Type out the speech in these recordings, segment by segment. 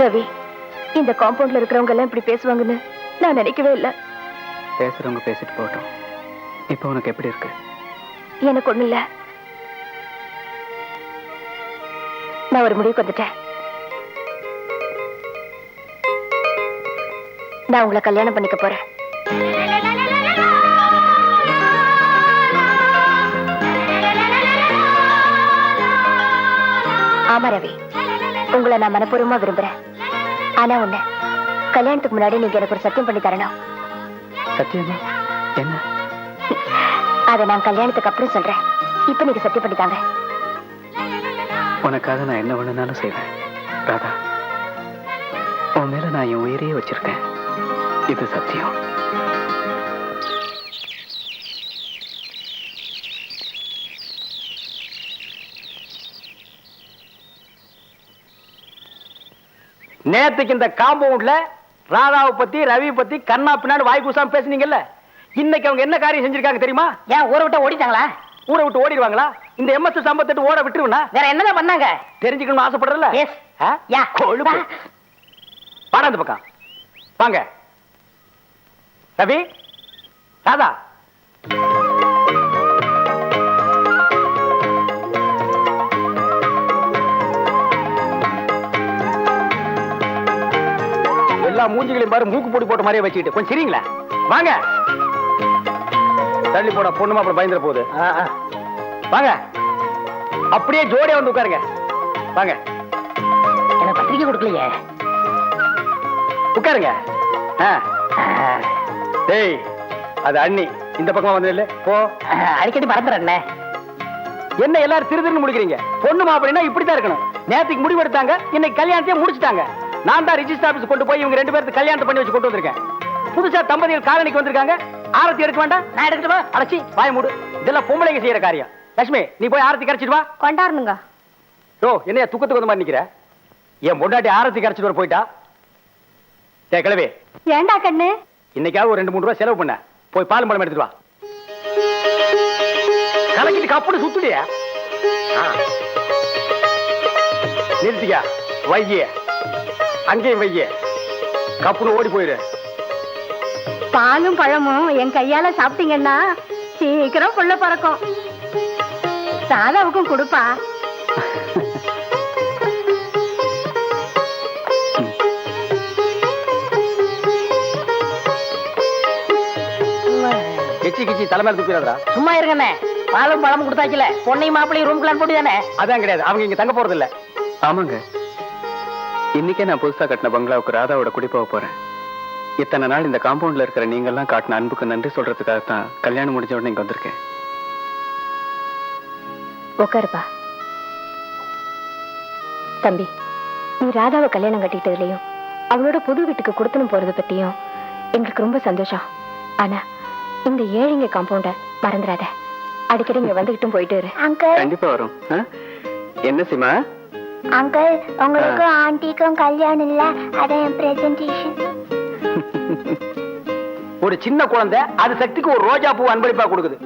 ரவி, இந்த காம்பவுண்ட்ல இருக்கிறவங்க எல்லாம் இப்படி பேசுவாங்கன்னு நான் நினைக்கவே இல்லை. பேசுறவங்க பேசிட்டு போட்டோம். இப்போ உனக்கு எப்படி இருக்கு? எனக்கு ஒண்ணு இல்ல. நான் ஒரு முடிவுக்கு வந்துட்டேன். நான் உங்களை கல்யாணம் பண்ணிக்க போறேன். ஆமா ரவி, உங்களை நான் மனப்பூர்வமா விரும்புறேன். ஆனா ஒண்ணு, கல்யாணத்துக்கு முன்னாடி நீங்க எனக்கு ஒரு சத்தியம் பண்ணி தரணும். சத்தியமா? என்ன? அதை நான் கல்யாணத்துக்கு அப்புறம் சொல்றேன். இப்ப நீங்க சத்தியம் பண்ணி தாங்க. உனக்காக நான் என்ன வேணும்னாலும் செய்வேன் ராதா. உன் மேல நான் என் உயிரையே வச்சிருக்கேன். இது சத்தியம். நேத்துக்கு இந்த காம்பவுண்ட்ல ராதாவை பத்தி ரவி பத்தி கண்ணா பின்னாடி வாய் கூசாம பேசுனீங்கல்ல, இன்னைக்கு அவங்க என்ன காரியம் செஞ்சிருக்காங்க தெரியுமா? ஏன் ஊரை விட்டு ஓடிட்டாங்களா? ஊரை விட்டு ஓடிடுவாங்களா? இந்த எம்எஸ் சம்பத்து ஓட விட்டுருவா? வேற என்னதான் பண்ணாங்க? தெரிஞ்சுக்கணும்னு ஆசைப்படுறல? கொழுப்பு. வாடா அந்த பக்கம் வாங்க. ரவி, ராதா, எல்லா மூஞ்சிகளையும் பாரு மூக்கு போட்டு போட்ட மாதிரியே வச்சுக்கிட்டு கொஞ்சம் சரிங்களா? வாங்க. தள்ளி போட பொண்ணுமா அப்புறம் பயந்துட போகுது. வாங்க, அப்படியே ஜோடியா வந்து உட்காருங்க. வாங்க. எனக்கு பத்திரிக்கை கொடுக்கலையே. உட்காருங்க. டேய், அது அண்ணி. இந்த பக்கமா வந்து இல்ல போ. அடிக்கடி மறந்துடுறேன். என்ன எல்லாரும் திரு முடிக்கிறீங்க? பொண்ணு மாப்பிள்ளைனா இப்படித்தான் இருக்கணும். நேத்துக்கு முடிவு எடுத்தாங்க, இன்னைக்கு கல்யாணத்தையே முடிச்சுட்டாங்க. நான் தான் ரிஜிஸ்டர் ஆபீஸ் கொண்டு போய் இவங்க 2 பேருக்கு கல்யாணத்தை பண்ணி வச்சு கொண்டு வந்திருக்கேன். புதுசா தம்பதிகள் காலனிக்கு வந்திருக்காங்க. ஆரத்தி எடுக்க வேண்டாம்? நான் எடுத்துட்டு வா. அடச்சி வாய மூடு. இதெல்லாம் பொம்பளைங்க செய்யற காரியம். லட்சுமி, நீ போய் ஆரத்தி கரைச்சிட்டு வா. கொண்டாடணுங்க. ஓ, என்னையா துக்கத்துக்கு வந்து மாதிரி நிக்கிற? என் பொண்டாட்டி ஆரத்தி கரைச்சிட்டு வர போயிட்டா. டே கிளவி, ஏண்டா கண்ணு, இன்னைக்காவது ஒரு 2-3 ரூபாய் செலவு பண்ண. போய் பால் பழம் எடுத்துட்டு வா. கலக்கிட்டு கப்புனு சுத்துடியா? நிறுத்திக்கா. வைய அங்கேயும் வைய. கப்புனு ஓடி போயிரு. பாலும் பழமும் என் கையால சாப்பிட்டீங்கன்னா சீக்கிரம் புள்ள பறக்கும். சாதாவுக்கும் கொடுப்பா. கிச்சி கிச்சி தலைமையில தூக்கிறாரா? சும்மா இருங்கண்ணே. பாலும் பழமும் கொடுத்தாச்சுல, பொண்ணையும் மாப்பிளையும் ரூம் பிளான் போட்டு தானே? அதான் கிடையாது, அவங்க இங்க தங்க போறது இல்ல. ஆமாங்க, இன்னைக்கே நான் புதுசா கட்டின பங்களாவுக்கு ராதாவோட குடி போக போறேன். இத்தனை நாள் இந்த காம்பவுண்ட்ல இருக்கிற நீங்க எல்லாம் காட்டின அன்புக்கு நன்றி சொல்றதுக்காகத்தான் கல்யாணம் முடிஞ்ச உடனே இங்க வந்திருக்கேன். உட்காருப்பா. தம்பி, நீ ராதாவை கல்யாணம் கட்டிக்கிட்டதுலயும் அவளோட புது வீட்டுக்கு கொடுத்துன்னு போறது பத்தியும் எங்களுக்கு ரொம்ப சந்தோஷம். ஆனா இந்த ஏழைங்க காம்பவுண்ட மறந்துடாத. அடிக்கடி இங்க வந்துகிட்டும் போயிட்டு இரு. கண்டிப்பா வரும். என்ன சிமா? அங்கிள், உங்களுக்கும் ஆண்டிக்கும் கல்யாணம் இல்ல, அதான் பிரசன்டேஷன். ஒரு சின்ன குழந்தை அது சக்திக்கு ஒரு ரோஜா பூ அன்பளிப்பா கொடுக்குது.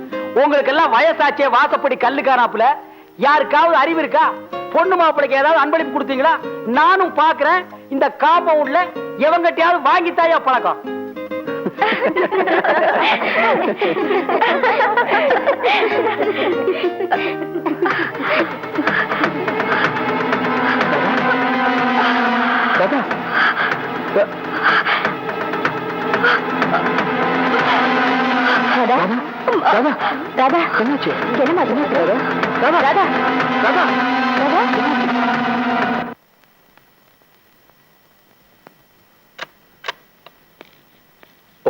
உங்களுக்கு எல்லாம் வயசாச்சே, வாசப்படி கல்லுக்காராப்புல. யாருக்காவது அறிவு இருக்கா? பொண்ணு மாப்பிளைக்கு ஏதாவது அன்பளிப்பு கொடுத்தீங்களா? நானும் பாக்குறேன். இந்த காம்பவுண்ட்ல எவங்கிட்டயாவது வாங்கித்தாயா பழக்கம்? ராதா, ராதா, ராதா, என்னாச்சு? என்னமா ராதா, ராதா, ராதா, ராதா.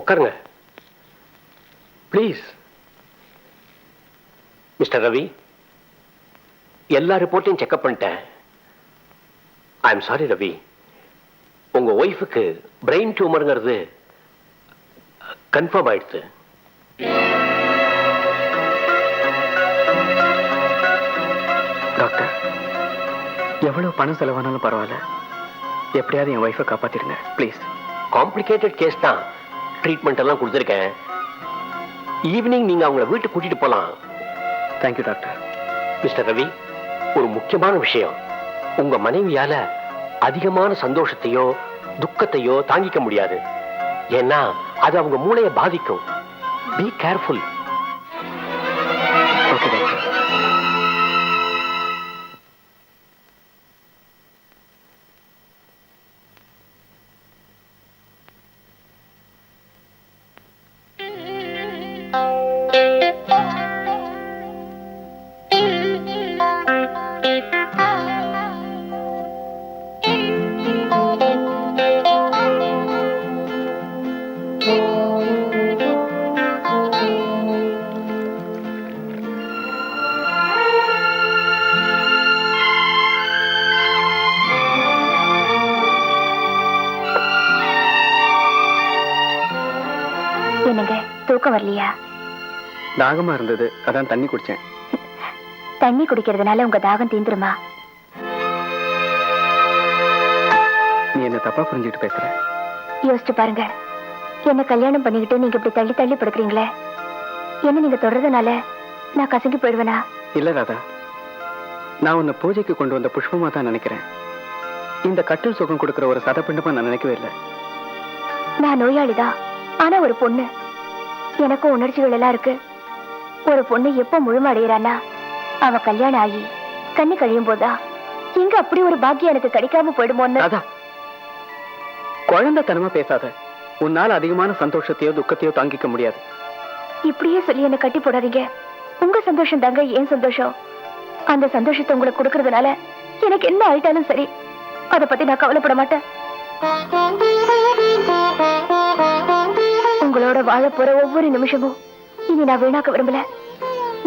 உட்காருங்க ப்ளீஸ். மிஸ்டர் ரவி, எல்லா ரிப்போர்ட்டையும் செக்அப் பண்ணிட்டேன். ஐ எம் சாரி ரவி, உங்க ஒய்ஃபுக்கு பிரெயின் டியூமருங்கிறது கன்ஃபார்ம் ஆயிடுச்சு. டாக்டர், எவ்வளவு பணம் செலவானாலும் பரவாயில்ல, எப்படியாவது என் ஒய்ஃபை காப்பாத்திருங்க ப்ளீஸ். காம்ப்ளிகேட்டட் கேஸ் தான். ட்ரீட்மெண்ட் எல்லாம் கொடுத்துருக்கேன். ஈவினிங் நீங்க அவங்கள வீட்டுக்கு கூட்டிட்டு போலாம். Thank you doctor. மிஸ்டர் ரவி, ஒரு முக்கியமான விஷயம். உங்க மனைவியால அதிகமான சந்தோஷத்தையோ துக்கத்தையோ தாங்கிக்க முடியாது. ஏன்னா அது அவங்க மூளையை பாதிக்கும். Be careful. Okay doctor. என்னங்க தூக்கம் வரலையா? தாகமா இருந்தது, அதான் தண்ணி குடிச்சேன். தண்ணி குடிக்கிறதுனால உங்க தாகம் தீந்துருமா? நீ என்ன தப்பா புரிஞ்சுட்டு பேசுற. யோசிச்சு பாருங்க, என்ன கல்யாணம் பண்ணிக்கிட்டு நீங்க இப்படி தள்ளி தள்ளி படுக்கிறீங்களே, என்ன நீங்க தொடர்றதுனால நான் கசங்கி போயிடுவேனா? இல்ல ராதா, நான் உன்னை பூஜைக்கு கொண்டு வந்த புஷ்பமா தான் நினைக்கிறேன். இந்த கட்டில் சுகம் கொடுக்கிற ஒரு சதப்பிண்டமா நான் நினைக்கவே இல்லை. நான் நோயாளிதான், ஆனா ஒரு பொண்ணு, எனக்கும் உணர்ச்சிகள் எல்லாம் இருக்கு. ஒரு பொண்ணு எப்ப முழுமை அடையிறானா அவ கல்யாணம் ஆகி கண்ணி கழியும் போதா இங்க அப்படி ஒரு பாக்கியம் எனக்கு கிடைக்காம போயிடுமோன்னு. ராதா, குழந்தைத்தனமா பேசாத. உன்னால அதிகமான சந்தோஷத்தையோ துக்கத்தையோ தாங்கிக்க முடியாது. இப்படியே சொல்லி என்ன கட்டி போடாதீங்க. உங்க சந்தோஷம் தாங்க ஏன் சந்தோஷம். அந்த சந்தோஷத்தை உங்களுக்கு கொடுக்கறதுனால எனக்கு என்ன ஆயிட்டாலும் சரி, அத பத்தி நான் கவலைப்பட மாட்டேன். உங்களோட வாழ போற ஒவ்வொரு நிமிஷமும் இனி நான் வீணாக்க விரும்பல.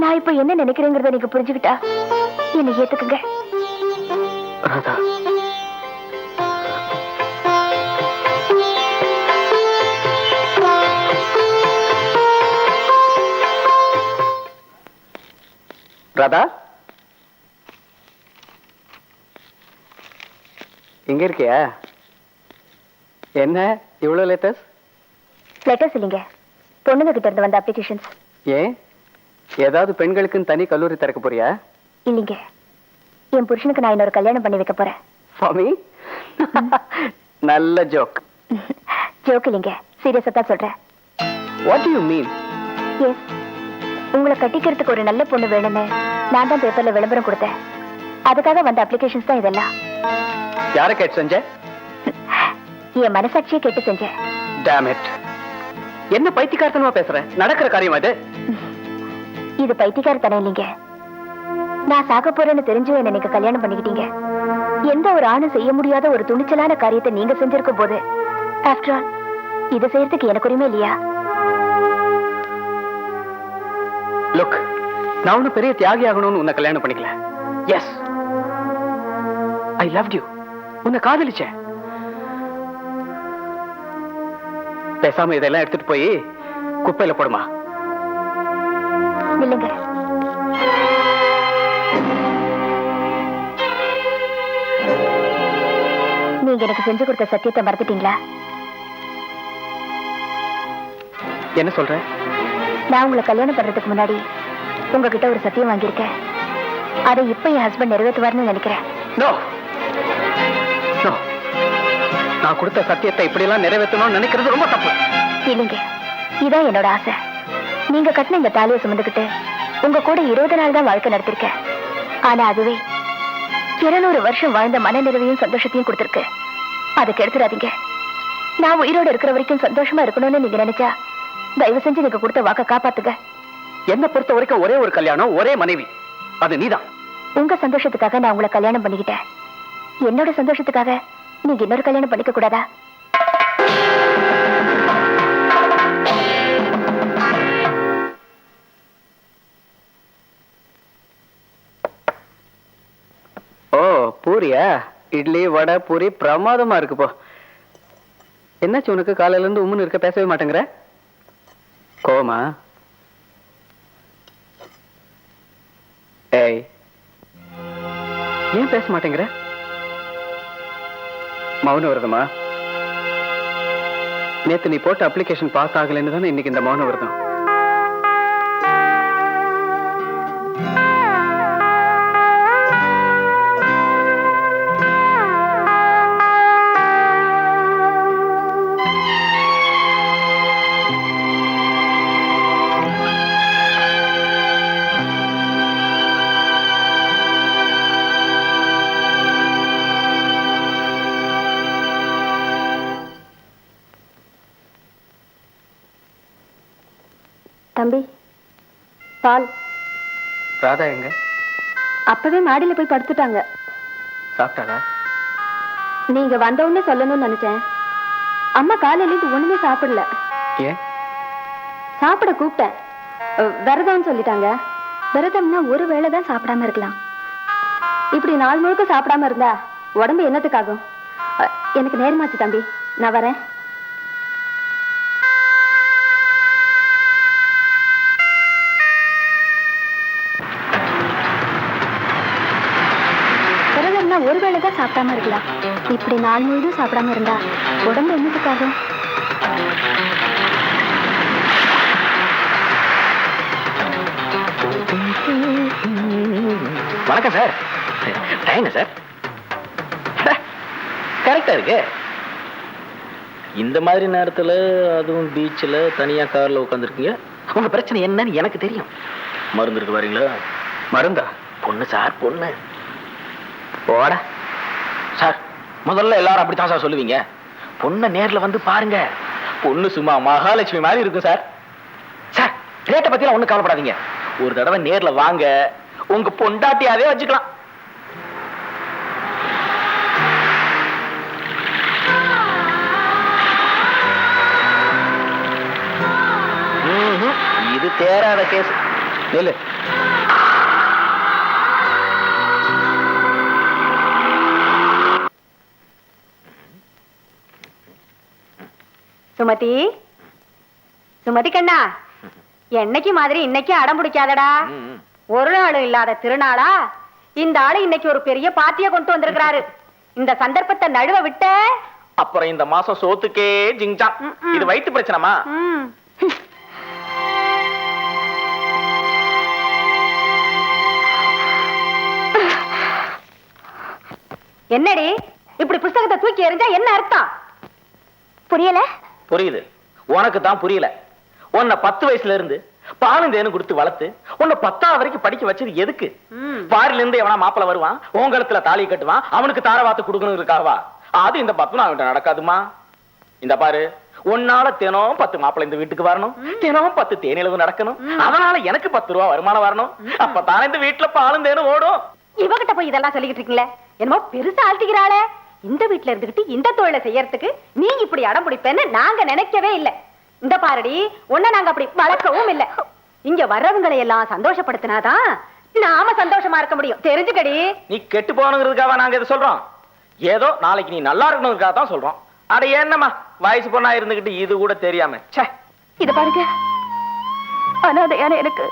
நான் இப்ப என்ன நினைக்கிறேங்கிறத நீங்க புரிஞ்சுக்கிட்டா என்னை ஏத்துக்குங்க. ராதா, ராதா எங்க இருக்கியா? என்ன இவ்வளவு லேட்டஸ்ட்? லெட்டர்ஸ் இல்லைங்க, பொண்ணுங்க கிட்ட இருந்து வந்த அப்ளிகேஷன்ஸ். ஏன் ஏதாவது பெண்களுக்குன்னு தனி கல்லூரி திறக்க போறியா? இல்லைங்க, என் புருஷனுக்கு நான் இன்னொரு கல்யாணம் பண்ணி வைக்க போறேன். சுவாமி, நல்ல ஜோக். ஜோக் இல்லைங்க, சீரியஸா தான் சொல்றேன். What do you mean? Yes, உங்களை கட்டிக்கிறதுக்கு ஒரு நல்ல பொண்ணு வேணும்னு நான் தான் பேப்பர்ல விளம்பரம் கொடுத்தேன். அதுக்காக வந்த அப்ளிகேஷன்ஸ் தான் இதெல்லாம். யாரை கேட்டு செஞ்ச? என் மனசாட்சியை கேட்டு செஞ்சேன். Damn it. என்ன பைத்தியக்காரத்தனமா பேசுற? நடக்கிற காரியம் அது? இது பைத்தியக்காரத்தனம் இல்லைங்க. நான் சாக போறேன்னு தெரிஞ்சும் என்ன நீங்க கல்யாணம் பண்ணிக்கிட்டீங்க. எந்த ஒரு ஆணும் செய்ய முடியாத ஒரு துணிச்சலான காரியத்தை நீங்க செஞ்சிருக்கும் போது, ஆஃப்டர் ஆல் இதை செய்யறதுக்கு எனக்கு உரிமை இல்லையா? லுக், நான் ஒன்னும் பெரிய தியாகி ஆகணும்னு உன்னை கல்யாணம் பண்ணிக்கல. Yes, I loved you. உன்னை காதலிச்சேன். பேசாம இதெல்லாம் எடுத்துட்டு போய் குப்பையில போடுமா? இல்லைங்க, நீங்க எனக்கு செஞ்சு கொடுத்த சத்தியத்தை மறந்துட்டீங்களா? என்ன சொல்ற? நான் உங்களை கல்யாணம் பண்றதுக்கு முன்னாடி உங்ககிட்ட ஒரு சத்தியம் வாங்கியிருக்கேன். அதை இப்ப என் ஹஸ்பண்ட் நிறைவேற்றுவார்னு நினைக்கிறேன். நோ நோ, நான் கொடுத்த சத்தியத்தை இப்படி எல்லாம் நிறைவேற்றணும்னு நினைக்கிறது ரொம்ப தப்பு. இல்லைங்க, இதான் என்னோட ஆசை. நீங்க கட்டின இந்த தாலியை சுமந்துக்கிட்டு உங்க கூட 20 நாள் தான் வாழ்க்கை நடத்திருக்கேன். ஆனா அதுவே 200 வருஷம் வாழ்ந்த மன நிறைவையும் சந்தோஷத்தையும் கொடுத்திருக்கு. அதை கெடுத்துடாதீங்க. நான் உயிரோட இருக்கிற வரைக்கும் சந்தோஷமா இருக்கணும்னு நீங்க நினைச்சா தயவு செஞ்சு நீங்க கொடுத்த வாக்க காப்பாத்துங்க. என்ன பொறுத்த வரைக்கும் ஒரே ஒரு கல்யாணம், ஒரே மனைவி, அது நீதான். உங்க சந்தோஷத்துக்காக நான் உங்களை கல்யாணம் பண்ணிக்கிட்டேன். என்னோட சந்தோஷத்துக்காக நீங்க இன்னொரு கல்யாணம் பண்ணிக்க கூடாதா? ஓ, பூரியா? இட்லி வடை பூரி பிரமாதமா இருக்கு. போ. என்னாச்சு உனக்கு? காலையில இருந்து உம்முன்னு இருக்க, பேசவே மாட்டேங்கிற. கோவமா? ஏய், ஏன் பேச மாட்டேங்கிற? மௌன விரதமா? நேத்து நீ போட்ட அப்ளிகேஷன் பாஸ் ஆகலைன்னு தானே இன்னைக்கு இந்த மௌன விரதம். தம்பி பால். ராதா எங்க? அப்பவே மாடியில போய் படுத்துட்டாங்க. சாப்பிட்டாளா? நீங்க வந்த உடனே சொல்லணும்னு நினைச்சேன். அம்மா காலையில இருந்து ஒண்ணுமே சாப்பிடல. ஏன்? சாப்பிட கூப்பிட்டேன். விரதம்னு சொல்லிட்டாங்க. விரதம்னா ஒரு வேளை தான் சாப்பிடாம இருக்கலாம். இப்படி நாள் முழுக்க சாப்பிடாம இருந்தா உடம்பு என்னத்துக்காகும்? எனக்கு நேரமாச்சு தம்பி, நான் வரேன். விரதம்னா ஒரு வேளை தான் சாப்பிடாம இருக்கலாம். இப்படி நாள் முழுதும் சாப்பிடாம இருந்தா உடம்பு என்னத்துக்காகும்? வணக்கம் சார். டைம் சார் கரெக்டா இருக்கு. இந்த மாதிரி நேரத்துல அதுவும் பீச்சில் தனியா கார்ல உட்காந்துருக்கீங்க. உங்க பிரச்சனை என்னன்னு எனக்கு தெரியும். மருந்து இருக்கு வரீங்களா? மருந்தா? பொண்ணு சார், பொண்ணு. போட சார், முதல்ல எல்லாரும் அப்படித்தான் சார் சொல்லுவீங்க. பொண்ணை நேர்ல வந்து பாருங்க. பொண்ணு சும்மா மகாலட்சுமி மாதிரி இருக்கும் சார். சார், ரேட்டை பத்திலாம் ஒண்ணும் கவலைப்படாதீங்க. ஒரு தடவை நேர்ல வாங்க, உங்க பொண்டாட்டியாவே வச்சுக்கலாம். இது தேராத கேஸ். இல்ல சுமதி, சுமதி கண்ணா, என்னைக்கு மாதிரி இன்னைக்கு அடம் பிடிக்காதடா. ஒரு நாளும் இல்லாத திருநாளா இந்த ஆளு இன்னைக்கு ஒரு பெரிய பார்ட்டிய கொண்டு வந்திருக்கிறாரு. இந்த சந்தர்ப்பத்தை நழுவ விட்ட அப்புறம் இந்த மாசம் சோத்துக்கே ஜிங்ஜா. இது வயிற்று பிரச்சனைமா? என்னடி இப்படி புஸ்தகத்தை தூக்கி எறிஞ்சா என்ன அர்த்தம்? புரியல? புரியுது, உனக்கு தான் புரியல. உன்னை 10 வயசுல இருந்து பாலும் தேனும் கொடுத்து வளர்த்து உன்னை 10ஆவது வரைக்கும் படிக்க வச்சது எதுக்கு? பாரில இருந்து எவனா மாப்பிள வருவான், உங்களத்துல தாலி கட்டுவான், அவனுக்கு தாரவாத்து கொடுக்கணுங்கிறதுக்காகவா? அது இந்த 10 நாள் நடக்காதுமா. இந்த பாரு, உன்னால தினம் 10 மாப்பிள இந்த வீட்டுக்கு வரணும், தினம் 10 தேனிலவு நடக்கணும். அதனால எனக்கு 10 ரூபா வருமானம் வரணும். அப்பதானே இந்த வீட்டுல பாலும் தேனும் ஓடும். இவகிட்ட போய் இதெல்லாம் சொல்லிக்கிட்டு இருக்கீங்களே, என்னமோ பெருசா ஆழ்த்திக்கிறாளே. இந்த வீட்டுல இருந்துகிட்டு இந்த தொழிலை செய்யறதுக்கு நீங்க இப்படி அடம் பிடிப்பேன்னு நாங்க நினைக்கவே இல்லை. இந்த பாரடி, உன்னை நாங்க அப்படி வளர்க்கவும் இல்லை. இங்க வர்றவங்களை எல்லாம் சந்தோஷப்படுத்தினாதான் நாம சந்தோஷமா இருக்க முடியும். தெரிஞ்சுக்கடி. நீ கெட்டு போகணுங்கிறதுக்காக நாங்க இதை சொல்றோம்? ஏதோ நாளைக்கு நீ நல்லா இருக்கணுங்கிறதுக்காக தான் சொல்றோம். அட என்னம்மா, வயசு பொண்ணா இருந்துகிட்டு இது கூட தெரியாம. இத பாருங்க, அனாதையான எனக்கு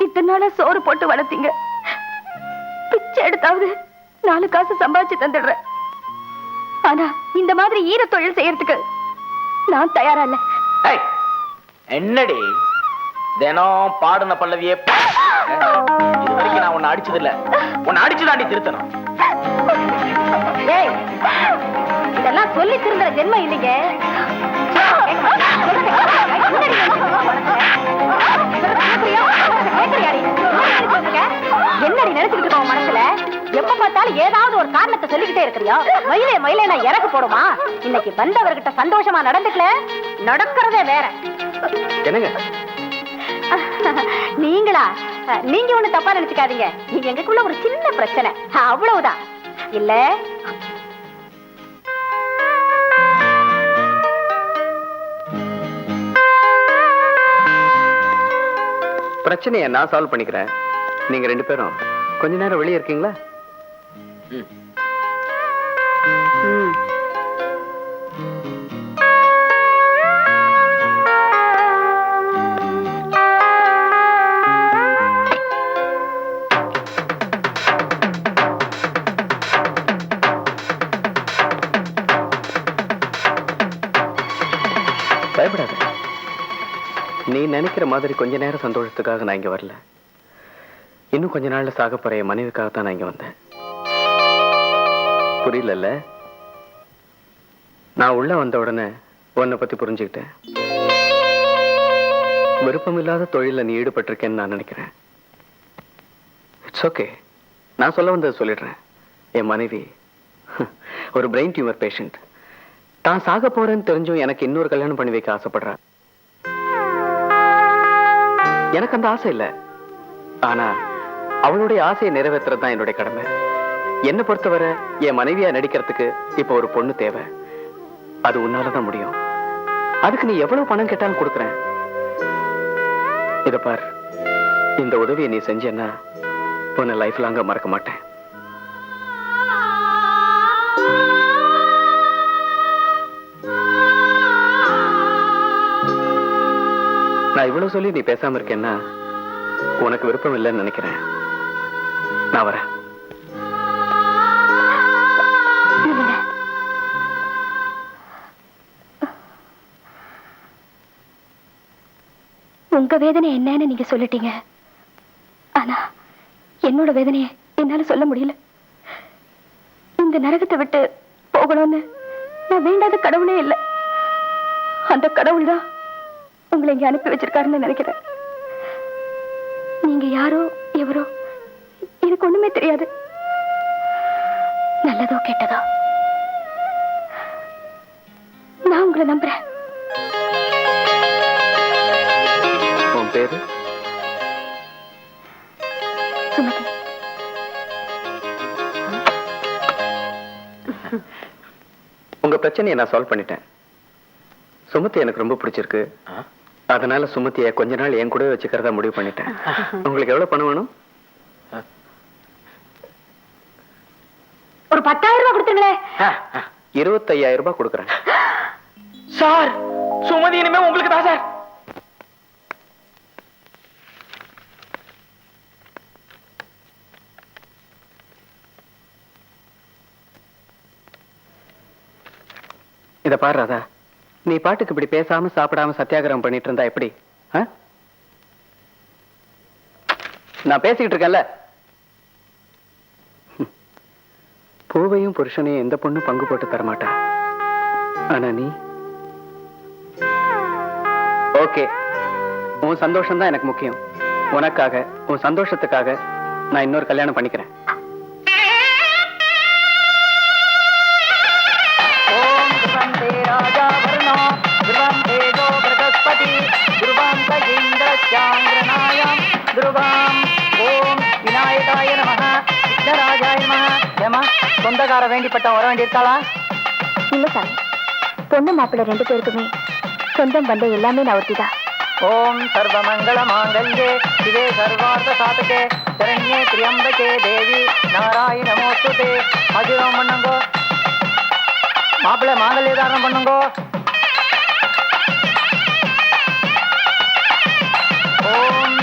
இத்தனை நாளா சோறு போட்டு வளர்த்தீங்க. பிச்சை எடுத்தாவது 4 காசு சம்பாதிச்சு தந்துடுறேன். ஆனா இந்த மாதிரி ஈர தொழில் செய்யறதுக்கு நான் தயாரா இல்ல. என்னடி தினம் பாடுன பல்லவியே? இது வரைக்கும் நான் உன்னை அடிச்சது இல்ல. உன்னை அடிச்சுதாண்டி திருத்தணும். இதெல்லாம் சொல்லி திருந்துற ஜென்மம் இல்லைங்க. என்னடி நினைச்சுக்கிட்டு இருக்க மனசுல? எப்ப பார்த்தாலும் ஏதாவது ஒரு காரணத்தை சொல்லிக்கிட்டே இருக்கிறியா? மயிலே மயிலே நான் இறக்கு போடுமா? இன்னைக்கு வந்தவர்கிட்ட சந்தோஷமா நடந்துக்கல, நடக்கிறதே வேற. என்னங்க நீங்களா? நீங்க ஒண்ணு தப்பா நினைச்சுக்காதீங்க. நீங்க எங்களுக்குள்ள ஒரு சின்ன பிரச்சனை, அவ்வளவுதான். இல்ல பிரச்சனையை நான் சால்வ் பண்ணிக்கிறேன். நீங்க 2 பேரும் கொஞ்ச நேரம் வெளியே இருக்கீங்களா? பயப்படாத. நீ நினைக்கிற மாதிரி கொஞ்ச நேரம் சந்தோஷத்துக்காக நான் இங்க வரல. இன்னும் கொஞ்ச நாள்ல சாக போற என் மனைவிக்காகத்தான் நான் இங்க வந்தேன். புரியல? நான் உள்ள வந்த உடனே உன்னை பத்தி புரிஞ்சுக்கிட்டேன். விருப்பமில்லாத தொழில நீ ஈடுபட்டிருக்கேன்னு நான் நினைக்கிறேன். It's okay. நான் சொல்ல வந்ததை சொல்லிடுறேன். என் மனைவி ஒரு பிரெயின் டியூமர் பேஷண்ட். தான் சாக போறேன்னு தெரிஞ்சும் எனக்கு இன்னொரு கல்யாணம் பண்ணி வைக்க ஆசைப்படுறா. எனக்கு அந்த ஆசை இல்லை. ஆனா அவளுடைய ஆசையை நிறைவேற்றுறது தான் என்னுடைய கடமை. என்னை பொறுத்தவரை என் மனைவியா நடிக்கிறதுக்கு இப்ப ஒரு பொண்ணு தேவை. அது உன்னாலதான் முடியும். அதுக்கு நீ எவ்வளவு பணம் கேட்டாலும் கொடுக்குறேன். இத பார், இந்த உதவியை நீ செஞ்சேன்னா உன்னை லைஃப் லாங்கா மறக்க மாட்டேன். நான் இவ்வளவு சொல்லி நீ பேசாம இருக்கேன்னா உனக்கு விருப்பம் இல்லைன்னு நினைக்கிறேன். நான் வரேன். உங்க வேதனை என்னன்னு நீங்க சொல்லிட்டீங்க. ஆனா என்னோட வேதனையை என்னால சொல்ல முடியல. இந்த நரகத்தை விட்டு போகணும்னு நான் வேண்டாத கடவுளே இல்லை. அந்த கடவுள் தான் உங்களை இங்க அனுப்பி வச்சிருக்காருன்னு நினைக்கிறேன். நீங்க யாரோ எவரோ எனக்கு ஒண்ணுமே தெரியாது. நல்லதோ கெட்டதோ நான் உங்களை நம்புறேன். உன் பேரு? சுமதி. உங்க பிரச்சனையை நான் சால்வ் பண்ணிட்டேன். சுமதி எனக்கு ரொம்ப பிடிச்சிருக்கு. அதனால சுமதியை கொஞ்ச நாள் என் கூட வச்சுக்கிறதா முடிவு பண்ணிட்டேன். உங்களுக்கு எவ்வளவு பணம் வேணும்? ஒரு 10,000 ரூபாய் கொடுத்துருங்களே. 25,000 ரூபாய் கொடுக்குறேன். சார், சுமதி இனிமே உங்களுக்கு தான் சார். இத பாரு ராதா, நீ பாட்டுக்கு இப்படி பேசாம சாப்பிடாம சத்தியாகிரகம் பண்ணிட்டு இருந்தா எப்படி? நான் பேசிக்கிட்டு இருக்கேன்ல. பூவையும் புருஷனையும் எந்த பொண்ணு பங்கு போட்டு தரமாட்டா. ஆனா நீ ஓகே, உன் சந்தோஷம் தான் எனக்கு முக்கியம். உனக்காக, உன் சந்தோஷத்துக்காக நான் இன்னொரு கல்யாணம் பண்ணிக்கிறேன். சொந்தக்கார வேண்டிப்பட்ட வர வேண்டியிருக்காளா? இல்ல சாமி, பொண்ணு மாப்பிள்ளை 2 பேருக்குமே சொந்தம் பந்த எல்லாமே நான் ஒருத்திதான். ஓம் சர்வ மங்கள மாங்கல்யே சிவே சர்வார்த்த சாதகே சரண்யே திரியம்பகே தேவி நாராயண நமோஸ்துதே. ஆசீர்வாதம் பண்ணுங்கோ. மாப்பிள்ளை மாங்கல்ய தாரணம் பண்ணுங்கோ. ஓம்